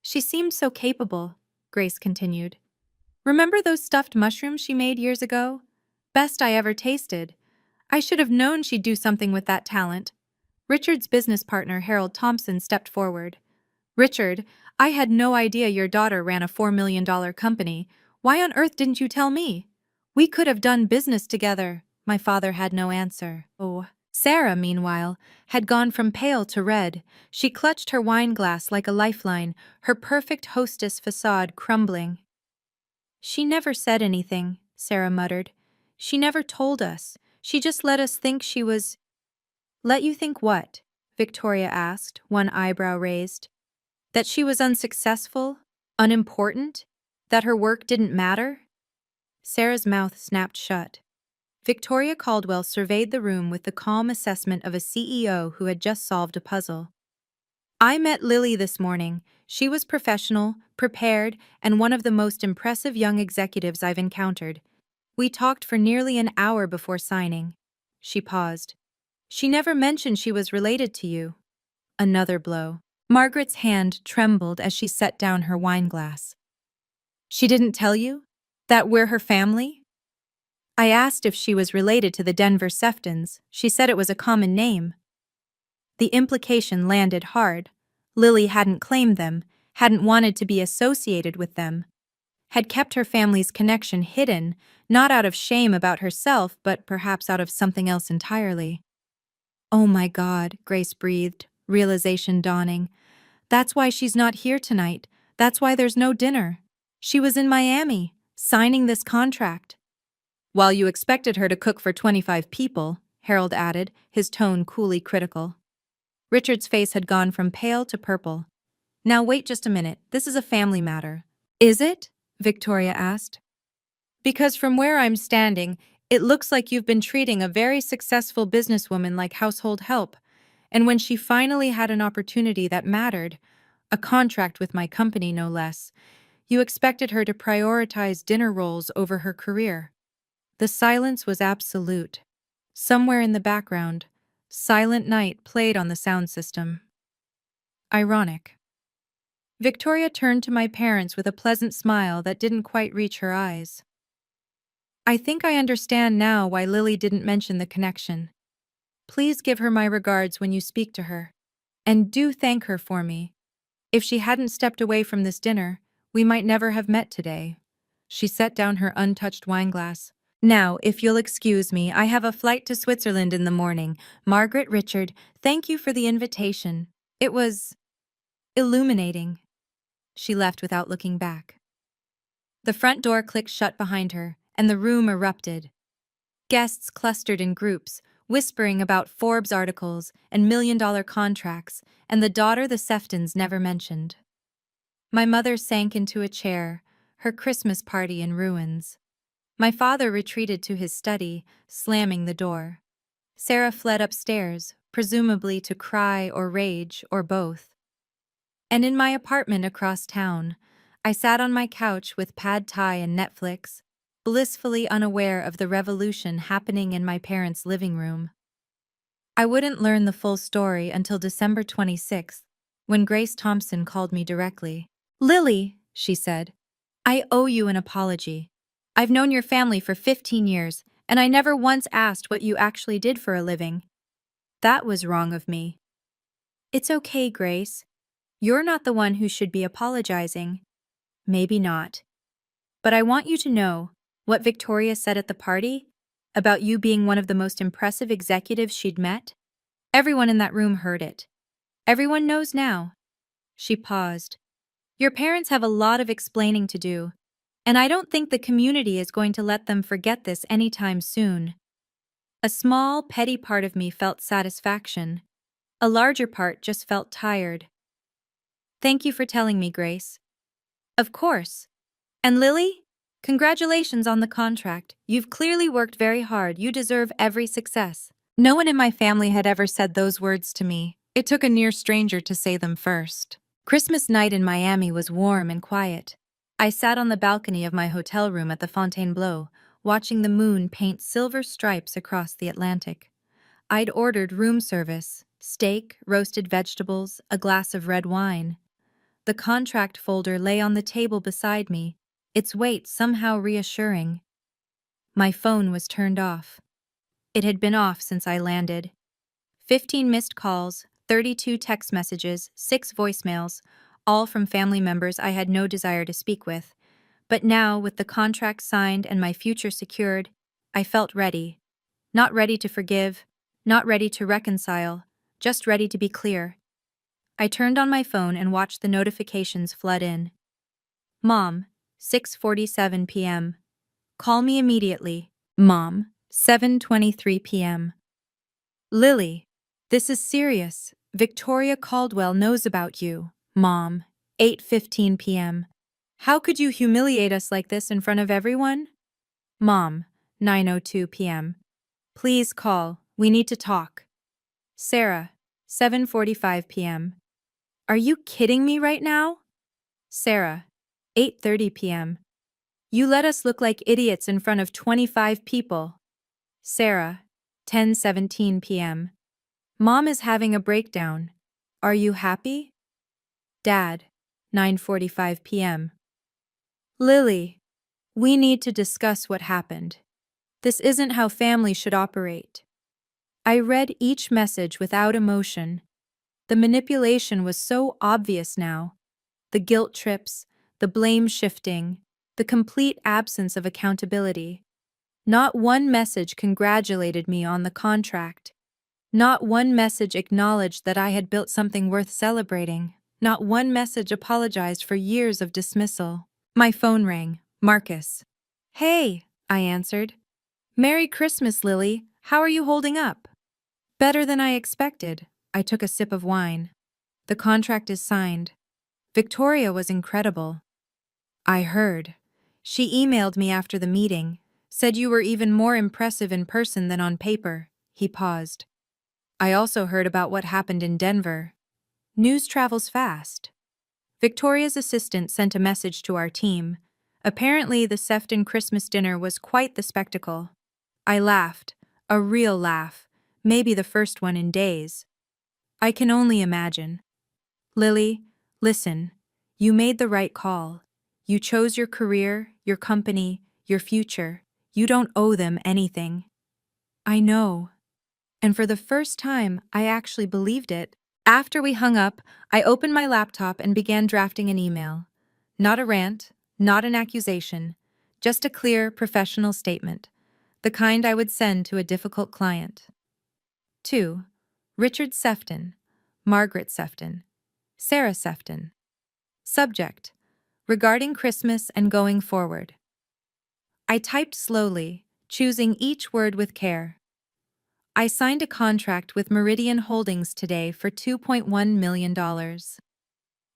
She seemed so capable, Grace continued. Remember those stuffed mushrooms she made years ago? Best I ever tasted. I should have known she'd do something with that talent. Richard's business partner, Harold Thompson, stepped forward. Richard, I had no idea your daughter ran a $4 million company. Why on earth didn't you tell me? We could have done business together. My father had no answer. Oh. Sarah, meanwhile, had gone from pale to red. She clutched her wine glass like a lifeline, her perfect hostess facade crumbling. She never said anything, Sarah muttered. She never told us. She just let us think she was— Let you think what? Victoria asked, one eyebrow raised. That she was unsuccessful? Unimportant? That her work didn't matter? Sarah's mouth snapped shut. Victoria Caldwell surveyed the room with the calm assessment of a CEO who had just solved a puzzle. I met Lily this morning. She was professional, prepared, and one of the most impressive young executives I've encountered. We talked for nearly an hour before signing. She paused. She never mentioned she was related to you. Another blow. Margaret's hand trembled as she set down her wine glass. She didn't tell you? That we're her family? I asked if she was related to the Denver Seftons. She said it was a common name. The implication landed hard. Lily hadn't claimed them, hadn't wanted to be associated with them, had kept her family's connection hidden, not out of shame about herself, but perhaps out of something else entirely. Oh my God, Grace breathed, realization dawning. That's why she's not here tonight. That's why there's no dinner. She was in Miami, signing this contract. While you expected her to cook for 25 people, Harold added, his tone coolly critical. Richard's face had gone from pale to purple. Now wait just a minute, this is a family matter. Is it? Victoria asked. Because from where I'm standing, it looks like you've been treating a very successful businesswoman like household help. And when she finally had an opportunity that mattered, a contract with my company no less, you expected her to prioritize dinner rolls over her career. The silence was absolute. Somewhere in the background, Silent Night played on the sound system. Ironic. Victoria turned to my parents with a pleasant smile that didn't quite reach her eyes. I think I understand now why Lily didn't mention the connection. Please give her my regards when you speak to her. And do thank her for me. If she hadn't stepped away from this dinner, we might never have met today. She set down her untouched wineglass. Now, if you'll excuse me, I have a flight to Switzerland in the morning. Margaret Richard, thank you for the invitation. It was illuminating. She left without looking back. The front door clicked shut behind her, and the room erupted. Guests clustered in groups, whispering about Forbes articles and million-dollar contracts, and the daughter the Seftons never mentioned. My mother sank into a chair, her Christmas party in ruins. My father retreated to his study, slamming the door. Sarah fled upstairs, presumably to cry or rage or both. And in my apartment across town, I sat on my couch with pad thai and Netflix, blissfully unaware of the revolution happening in my parents' living room. I wouldn't learn the full story until December 26th, when Grace Thompson called me directly. "Lily," she said, "I owe you an apology. I've known your family for 15 years, and I never once asked what you actually did for a living. That was wrong of me." "It's okay, Grace. You're not the one who should be apologizing." "Maybe not. But I want you to know what Victoria said at the party about you being one of the most impressive executives she'd met. Everyone in that room heard it. Everyone knows now." She paused. "Your parents have a lot of explaining to do, and I don't think the community is going to let them forget this anytime soon." A small, petty part of me felt satisfaction. A larger part just felt tired. "Thank you for telling me, Grace." "Of course. And Lily? Congratulations on the contract. You've clearly worked very hard. You deserve every success." No one in my family had ever said those words to me. It took a near stranger to say them first. Christmas night in Miami was warm and quiet. I sat on the balcony of my hotel room at the Fontainebleau, watching the moon paint silver stripes across the Atlantic. I'd ordered room service, steak, roasted vegetables, a glass of red wine. The contract folder lay on the table beside me, its weight somehow reassuring. My phone was turned off. It had been off since I landed. 15 missed calls, 32 text messages, 6 voicemails, all from family members I had no desire to speak with. But now, with the contract signed and my future secured, I felt ready. Not ready to forgive, not ready to reconcile, just ready to be clear. I turned on my phone and watched the notifications flood in. "Mom, 6:47 p.m. Call me immediately." "Mom, 7:23 p.m. Lily, this is serious. Victoria Caldwell knows about you." "Mom, 8:15 p.m. How could you humiliate us like this in front of everyone?" "Mom, 9:02 p.m. Please call. We need to talk." "Sarah, 7:45 p.m. Are you kidding me right now?" "Sarah, 8:30 p.m. You let us look like idiots in front of 25 people." "Sarah, 10:17 p.m. Mom is having a breakdown. Are you happy?" "Dad, 9:45 p.m. Lily, we need to discuss what happened. This isn't how family should operate." I read each message without emotion. The manipulation was so obvious now. The guilt trips, the blame shifting, the complete absence of accountability. Not one message congratulated me on the contract. Not one message acknowledged that I had built something worth celebrating. Not one message apologized for years of dismissal. My phone rang. Marcus. "Hey," I answered. "Merry Christmas, Lily. How are you holding up?" "Better than I expected." I took a sip of wine. "The contract is signed. Victoria was incredible." "I heard. She emailed me after the meeting, said you were even more impressive in person than on paper." He paused. "I also heard about what happened in Denver. News travels fast." Victoria's assistant sent a message to our team. Apparently, the Sefton Christmas dinner was quite the spectacle. I laughed. A real laugh, maybe the first one in days. I can only imagine. Lily, listen, you made the right call. You chose your career, your company, your future. You don't owe them anything. I know. And for the first time, I actually believed it. After we hung up, I opened my laptop and began drafting an email. Not a rant, not an accusation, just a clear, professional statement, the kind I would send to a difficult client. 2. Richard Sefton, Margaret Sefton, Sarah Sefton. Subject: regarding Christmas and going forward. I typed slowly, choosing each word with care. I signed a contract with Meridian Holdings today for $2.1 million.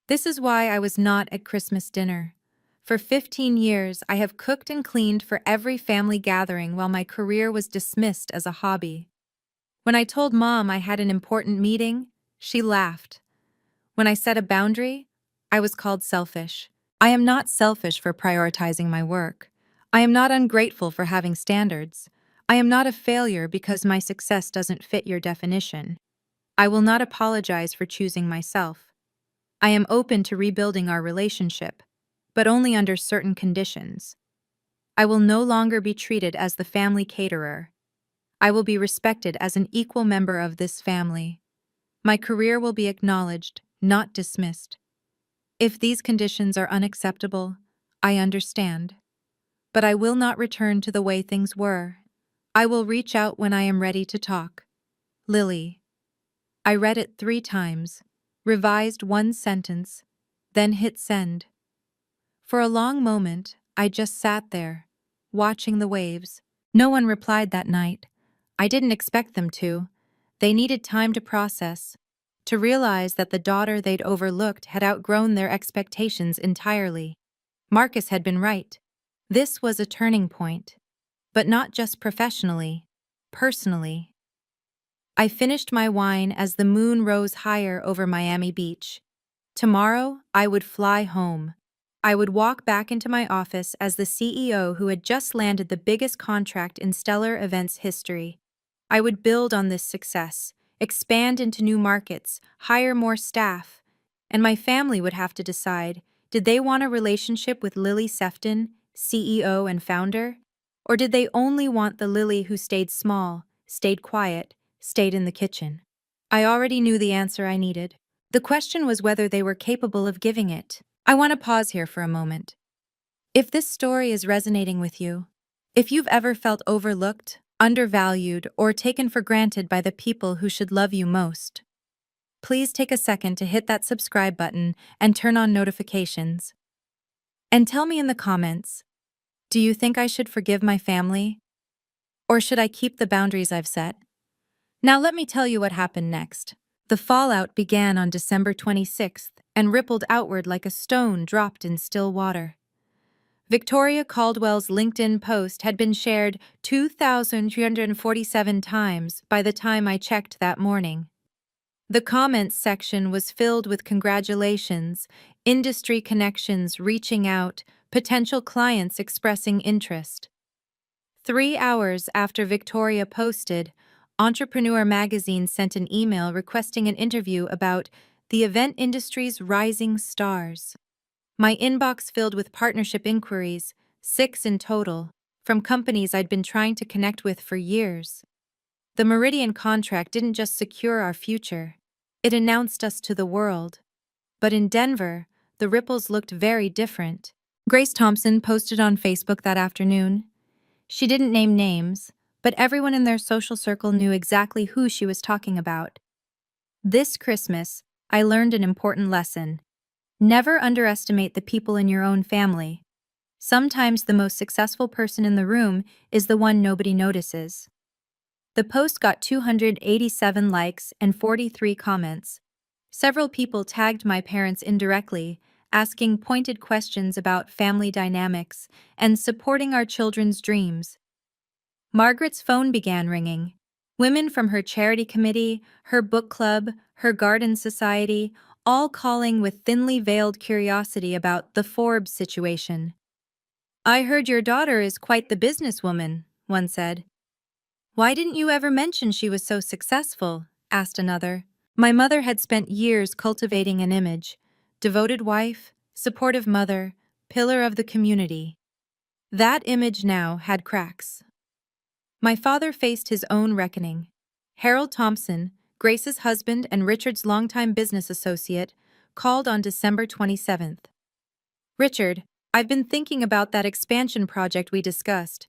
This is why I was not at Christmas dinner. For 15 years, I have cooked and cleaned for every family gathering while my career was dismissed as a hobby. When I told Mom I had an important meeting, she laughed. When I set a boundary, I was called selfish. I am not selfish for prioritizing my work. I am not ungrateful for having standards. I am not a failure because my success doesn't fit your definition. I will not apologize for choosing myself. I am open to rebuilding our relationship, but only under certain conditions. I will no longer be treated as the family caterer. I will be respected as an equal member of this family. My career will be acknowledged, not dismissed. If these conditions are unacceptable, I understand. But I will not return to the way things were. I will reach out when I am ready to talk. Lily. I read it 3 times, revised one sentence, then hit send. For a long moment, I just sat there, watching the waves. No one replied that night. I didn't expect them to. They needed time to process, to realize that the daughter they'd overlooked had outgrown their expectations entirely. Marcus had been right. This was a turning point. But not just professionally, personally. I finished my wine as the moon rose higher over Miami Beach. Tomorrow, I would fly home. I would walk back into my office as the CEO who had just landed the biggest contract in Stellar Events history. I would build on this success, expand into new markets, hire more staff, and my family would have to decide, did they want a relationship with Lily Sefton, CEO and founder? Or did they only want the Lily who stayed small, stayed quiet, stayed in the kitchen? I already knew the answer I needed. The question was whether they were capable of giving it. I want to pause here for a moment. If this story is resonating with you, if you've ever felt overlooked, undervalued, or taken for granted by the people who should love you most, please take a second to hit that subscribe button and turn on notifications. And tell me in the comments, do you think I should forgive my family? Or should I keep the boundaries I've set? Now let me tell you what happened next. The fallout began on December 26th and rippled outward like a stone dropped in still water. Victoria Caldwell's LinkedIn post had been shared 2,347 times by the time I checked that morning. The comments section was filled with congratulations, industry connections reaching out, potential clients expressing interest. 3 hours after Victoria posted, Entrepreneur magazine sent an email requesting an interview about the event industry's rising stars. My inbox filled with partnership inquiries, 6 in total, from companies I'd been trying to connect with for years. The Meridian contract didn't just secure our future, it announced us to the world. But in Denver, the ripples looked very different. Grace Thompson posted on Facebook that afternoon. She didn't name names, but everyone in their social circle knew exactly who she was talking about. This Christmas, I learned an important lesson. Never underestimate the people in your own family. Sometimes the most successful person in the room is the one nobody notices. The post got 287 likes and 43 comments. Several people tagged my parents indirectly, asking pointed questions about family dynamics and supporting our children's dreams. Margaret's phone began ringing. Women from her charity committee, her book club, her garden society, all calling with thinly veiled curiosity about the Forbes situation. "I heard your daughter is quite the businesswoman," one said. "Why didn't you ever mention she was so successful?" asked another. My mother had spent years cultivating an image: devoted wife, supportive mother, pillar of the community. That image now had cracks. My father faced his own reckoning. Harold Thompson, Grace's husband and Richard's longtime business associate, called on December 27th. "Richard, I've been thinking about that expansion project we discussed.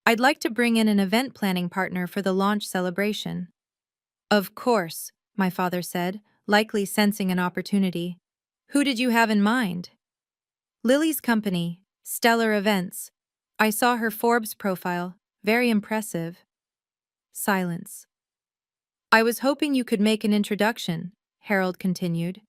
I'd like to bring in an event planning partner for the launch celebration." "Of course," my father said, likely sensing an opportunity. "Who did you have in mind?" "Lily's company, Stellar Events. I saw her Forbes profile. Very impressive." Silence. "I was hoping you could make an introduction," Harold continued.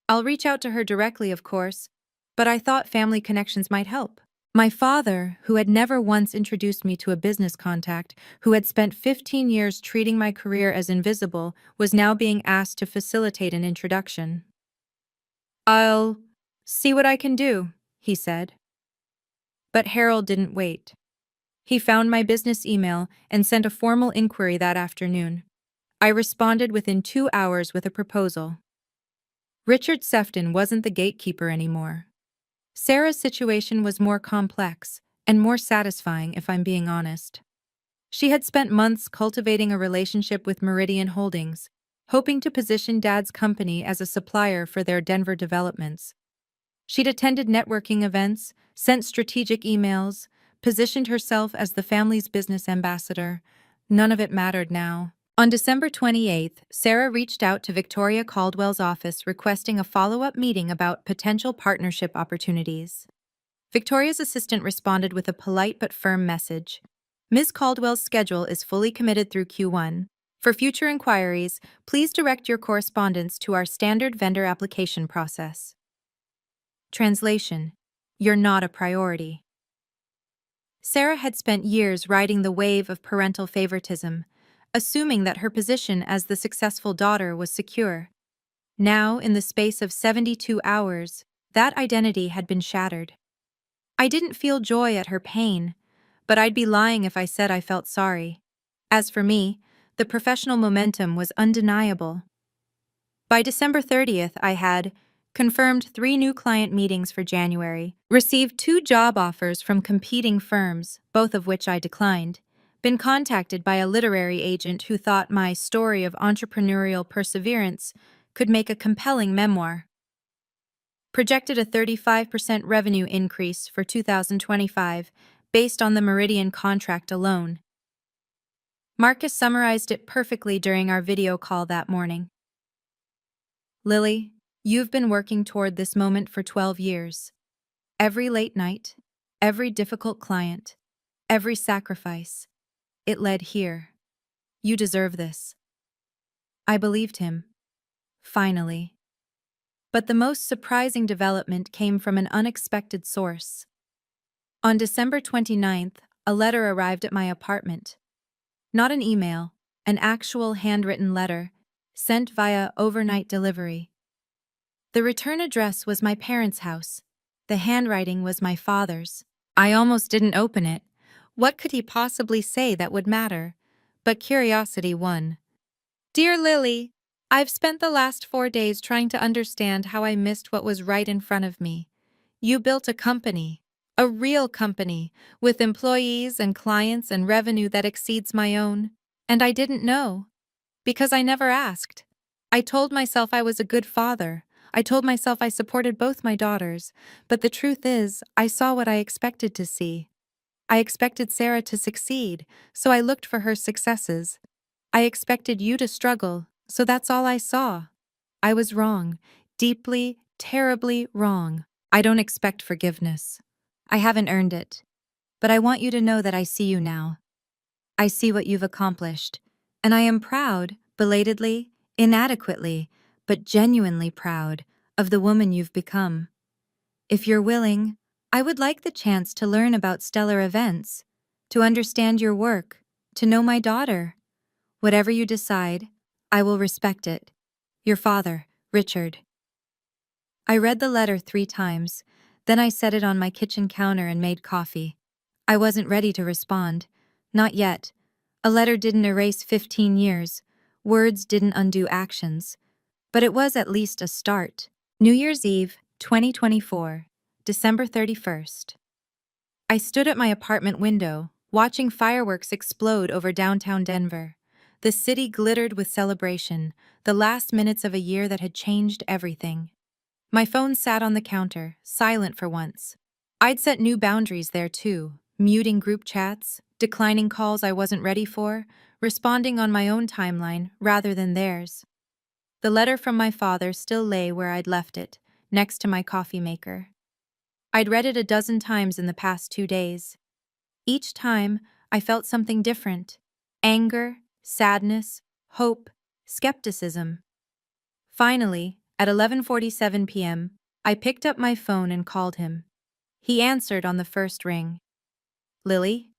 "I'll reach out to her directly, of course, but I thought family connections might help." My father, who had never once introduced me to a business contact, who had spent 15 years treating my career as invisible, was now being asked to facilitate an introduction. "I'll see what I can do," he said. But Harold didn't wait. He found my business email and sent a formal inquiry that afternoon. I responded within 2 hours with a proposal. Richard Sefton wasn't the gatekeeper anymore. Sarah's situation was more complex and more satisfying, if I'm being honest. She had spent months cultivating a relationship with Meridian Holdings, hoping to position Dad's company as a supplier for their Denver developments. She'd attended networking events, sent strategic emails, positioned herself as the family's business ambassador. None of it mattered now. On December 28th, Sarah reached out to Victoria Caldwell's office requesting a follow-up meeting about potential partnership opportunities. Victoria's assistant responded with a polite but firm message. "Ms. Caldwell's schedule is fully committed through Q1. For future inquiries, please direct your correspondence to our standard vendor application process." Translation: You're not a priority. Sarah had spent years riding the wave of parental favoritism, assuming that her position as the successful daughter was secure. Now, in the space of 72 hours, that identity had been shattered. I didn't feel joy at her pain, but I'd be lying if I said I felt sorry. As for me, the professional momentum was undeniable. By December 30th, I had confirmed 3 new client meetings for January, received 2 job offers from competing firms, both of which I declined, been contacted by a literary agent who thought my story of entrepreneurial perseverance could make a compelling memoir. Projected a 35% revenue increase for 2025 based on the Meridian contract alone. Marcus summarized it perfectly during our video call that morning. "Lily, you've been working toward this moment for 12 years. Every late night, every difficult client, every sacrifice. It led here. You deserve this." I believed him. Finally. But the most surprising development came from an unexpected source. On December 29th, a letter arrived at my apartment. Not an email, an actual handwritten letter, sent via overnight delivery. The return address was my parents' house. The handwriting was my father's. I almost didn't open it. What could he possibly say that would matter? But curiosity won. "Dear Lily, I've spent the last 4 days trying to understand how I missed what was right in front of me. You built a company, a real company, with employees and clients and revenue that exceeds my own. And I didn't know. Because I never asked. I told myself I was a good father. I told myself I supported both my daughters. But the truth is, I saw what I expected to see. I expected Sarah to succeed, so I looked for her successes. I expected you to struggle, so that's all I saw. I was wrong, deeply, terribly wrong. I don't expect forgiveness. I haven't earned it. But I want you to know that I see you now. I see what you've accomplished, and I am proud, belatedly, inadequately, but genuinely proud of the woman you've become. If you're willing, I would like the chance to learn about Stellar Events, to understand your work, to know my daughter. Whatever you decide, I will respect it. Your father, Richard." I read the letter 3 times, then I set it on my kitchen counter and made coffee. I wasn't ready to respond. Not yet. A letter didn't erase 15 years, words didn't undo actions, but it was at least a start. New Year's Eve, 2024, December 31st. I stood at my apartment window, watching fireworks explode over downtown Denver. The city glittered with celebration, the last minutes of a year that had changed everything. My phone sat on the counter, silent for once. I'd set new boundaries there too, muting group chats, declining calls I wasn't ready for, responding on my own timeline rather than theirs. The letter from my father still lay where I'd left it, next to my coffee maker. I'd read it a dozen times in the past 2 days. Each time, I felt something different: anger, sadness, hope, skepticism. Finally, at 11:47 p.m., I picked up my phone and called him. He answered on the first ring. "Lily?"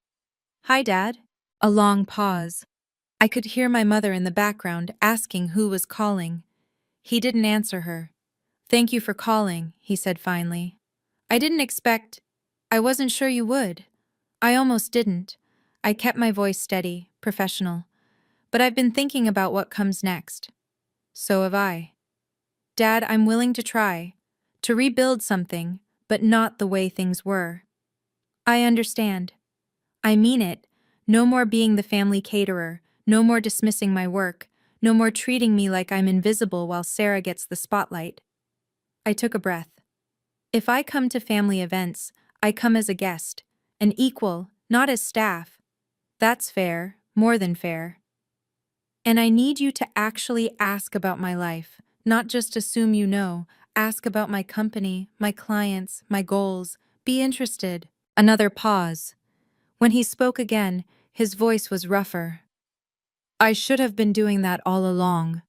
"Hi, Dad." A long pause. I could hear my mother in the background asking who was calling. He didn't answer her. "Thank you for calling," he said finally. "I didn't expect. I wasn't sure you would." I almost didn't. I kept my voice steady, professional. "But I've been thinking about what comes next." "So have I." "Dad, I'm willing to try. To rebuild something, but not the way things were." "I understand." "I mean it. No more being the family caterer, no more dismissing my work, no more treating me like I'm invisible while Sarah gets the spotlight." I took a breath. "If I come to family events, I come as a guest, an equal, not as staff. That's fair, more than fair. And I need you to actually ask about my life, not just assume you know. Ask about my company, my clients, my goals. Be interested." Another pause. When he spoke again, his voice was rougher. "I should have been doing that all along."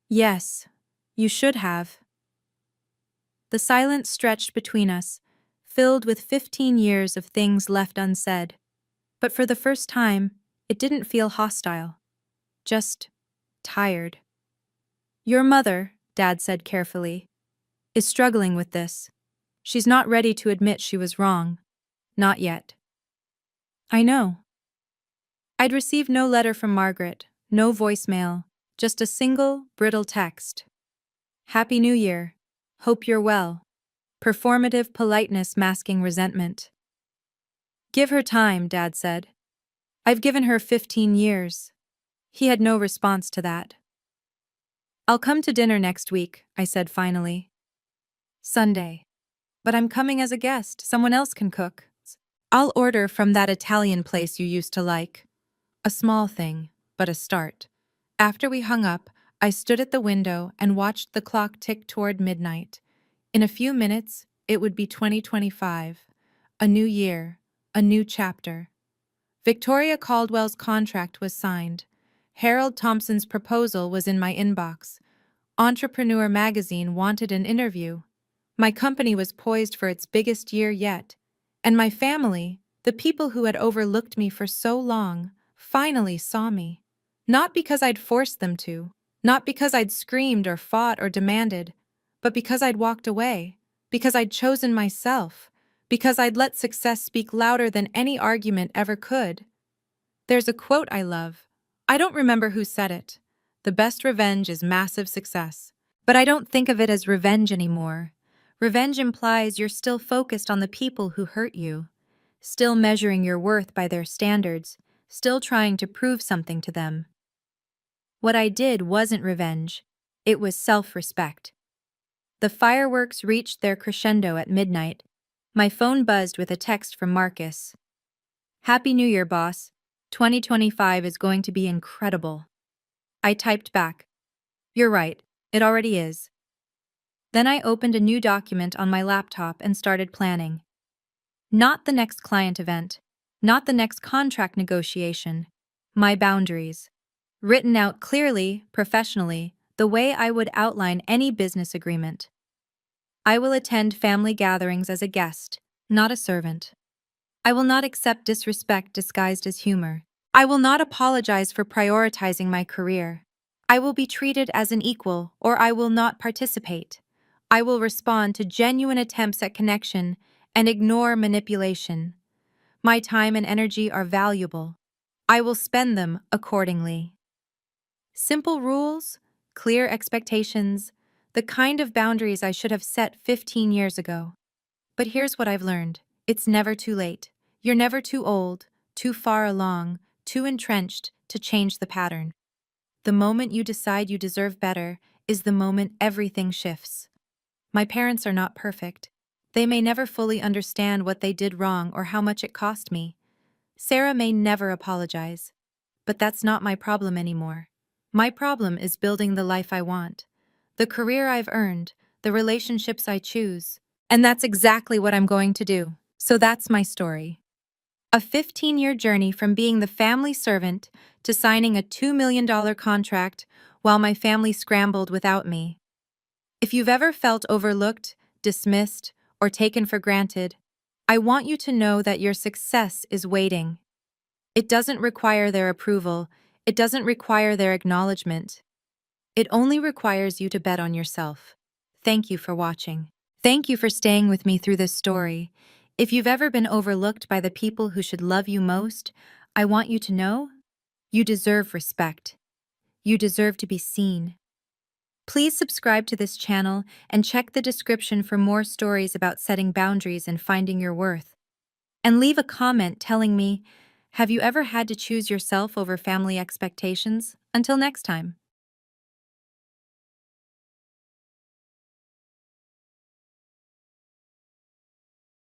"Yes, you should have." The silence stretched between us, filled with 15 years of things left unsaid. But for the first time, it didn't feel hostile. Just tired. "Your mother," Dad said carefully, "is struggling with this. She's not ready to admit she was wrong. Not yet." "I know." I'd received no letter from Margaret, no voicemail, just a single, brittle text. "Happy New Year. Hope you're well." Performative politeness masking resentment. "Give her time," Dad said. "I've given her 15 years. He had no response to that. "I'll come to dinner next week," I said finally. "Sunday. But I'm coming as a guest. Someone else can cook." "I'll order from that Italian place you used to like." A small thing, but a start. After we hung up, I stood at the window and watched the clock tick toward midnight. In a few minutes, it would be 2025. A new year, a new chapter. Victoria Caldwell's contract was signed. Harold Thompson's proposal was in my inbox. Entrepreneur magazine wanted an interview. My company was poised for its biggest year yet. And my family, the people who had overlooked me for so long, finally saw me. Not because I'd forced them to, not because I'd screamed or fought or demanded, but because I'd walked away, because I'd chosen myself, because I'd let success speak louder than any argument ever could. There's a quote I love. I don't remember who said it. "The best revenge is massive success." But I don't think of it as revenge anymore. Revenge implies you're still focused on the people who hurt you, still measuring your worth by their standards, still trying to prove something to them. What I did wasn't revenge. It was self-respect. The fireworks reached their crescendo at midnight. My phone buzzed with a text from Marcus. "Happy New Year, boss. 2025 is going to be incredible." I typed back, "You're right, it already is." Then I opened a new document on my laptop and started planning. Not the next client event, not the next contract negotiation, my boundaries. Written out clearly, professionally, the way I would outline any business agreement. I will attend family gatherings as a guest, not a servant. I will not accept disrespect disguised as humor. I will not apologize for prioritizing my career. I will be treated as an equal, or I will not participate. I will respond to genuine attempts at connection and ignore manipulation. My time and energy are valuable. I will spend them accordingly. Simple rules, clear expectations, the kind of boundaries I should have set 15 years ago. But here's what I've learned. It's never too late. You're never too old, too far along, too entrenched to change the pattern. The moment you decide you deserve better is the moment everything shifts. My parents are not perfect. They may never fully understand what they did wrong or how much it cost me. Sarah may never apologize. But that's not my problem anymore. My problem is building the life I want, the career I've earned, the relationships I choose. And that's exactly what I'm going to do. So that's my story. A 15-year journey from being the family servant to signing a $2 million contract while my family scrambled without me. If you've ever felt overlooked, dismissed, or taken for granted, I want you to know that your success is waiting. It doesn't require their approval. It doesn't require their acknowledgement. It only requires you to bet on yourself. Thank you for watching. Thank you for staying with me through this story. If you've ever been overlooked by the people who should love you most, I want you to know you deserve respect. You deserve to be seen. Please subscribe to this channel and check the description for more stories about setting boundaries and finding your worth. And leave a comment telling me, have you ever had to choose yourself over family expectations? Until next time.